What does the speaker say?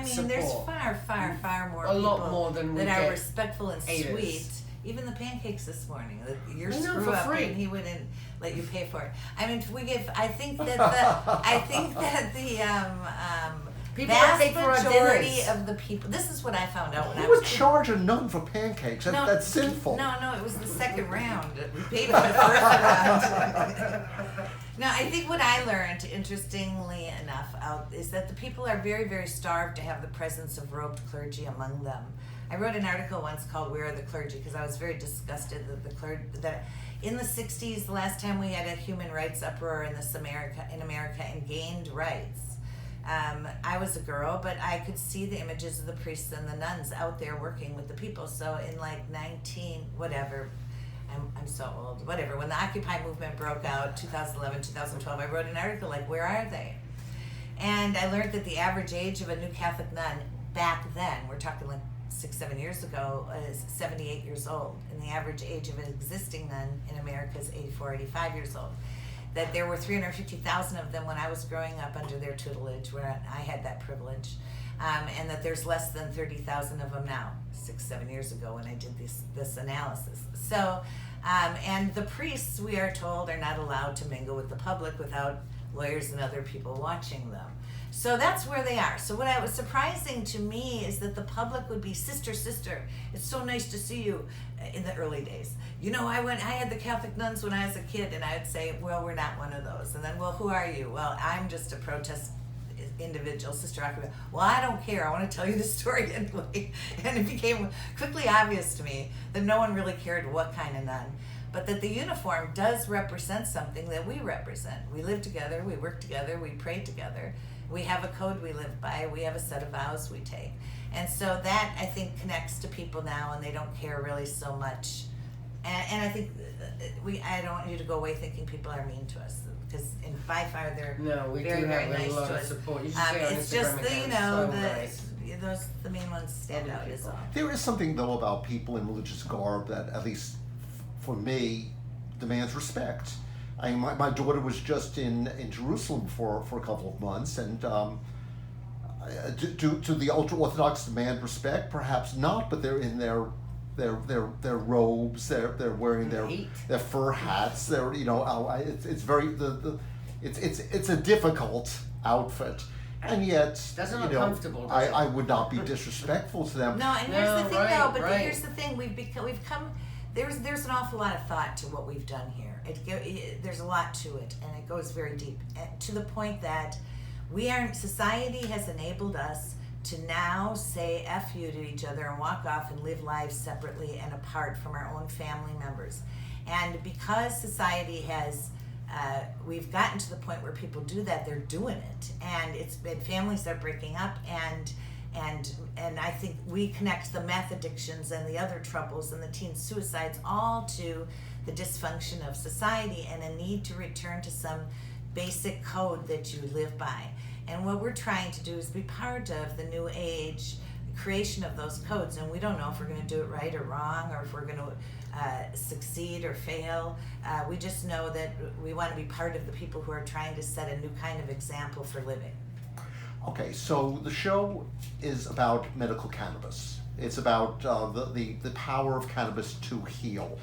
I mean, support. there's far more A people lot more than we that are get respectful and haters. sweet. Even the pancakes this morning, your I know, screw for up, free. and he wouldn't let you pay for it. I mean, I think that the People that pay vast for our majority dinners. of the people. This is what I found out when I Who was. would charge a nun for pancakes? That's sinful. No, it was the second round. We paid for the first round. No, I think what I learned, interestingly enough, is that the people are very, very starved to have the presence of robed clergy among them. I wrote an article once called "Where Are the Clergy?" because I was very disgusted that in the 60s, the last time we had a human rights uproar in America and gained rights. I was a girl, but I could see the images of the priests and the nuns out there working with the people. So in like 19 whatever, I'm so old, whatever, when the Occupy movement broke out, 2011, 2012, I wrote an article like, where are they? And I learned that the average age of a new Catholic nun back then, we're talking like 6-7 years ago, is 78 years old. And the average age of an existing nun in America is 84, 85 years old. That there were 350,000 of them when I was growing up under their tutelage, where I had that privilege, and that there's less than 30,000 of them now, 6-7 years ago when I did this analysis. So, and the priests, we are told, are not allowed to mingle with the public without lawyers and other people watching them. So that's where they are. So what was surprising to me is that the public would be, sister, it's so nice to see you, in the early days. You know, I had the Catholic nuns when I was a kid, and I would say, well, we're not one of those. And then, well, who are you? Well, I'm just a protest individual, Sister Aquila. Well, I don't care. I want to tell you the story anyway. And it became quickly obvious to me that no one really cared what kind of nun, but that the uniform does represent something that we represent. We live together, we work together, we pray together. We have a code we live by. We have a set of vows we take. And so that, I think, connects to people now, and they don't care really so much. And I think I don't want you to go away thinking people are mean to us, because by far they're very, very nice to us. Support. It's just the main ones stand out is all. There is something, though, about people in religious garb that, at least for me, demands respect. My daughter was just in Jerusalem for a couple of months, and do the ultra-Orthodox demand respect? Perhaps not, but they're in their robes. They're wearing their fur hats. It's very it's a difficult outfit, and yet that's not comfortable. I would not be disrespectful to them. No, and here's the thing, here's the thing: we've come. There's an awful lot of thought to what we've done here. There's a lot to it, and it goes very deep, to the point that society has enabled us to now say F you to each other and walk off and live lives separately and apart from our own family members. And because society has, we've gotten to the point where people do that, they're doing it. And families are breaking up, and I think we connect the meth addictions and the other troubles and the teen suicides all to the dysfunction of society and a need to return to some basic code that you live by. And what we're trying to do is be part of the new age creation of those codes, and we don't know if we're going to do it right or wrong, or if we're going to succeed or fail. We just know that we want to be part of the people who are trying to set a new kind of example for living. Okay, so the show is about medical cannabis. It's about the power of cannabis to heal.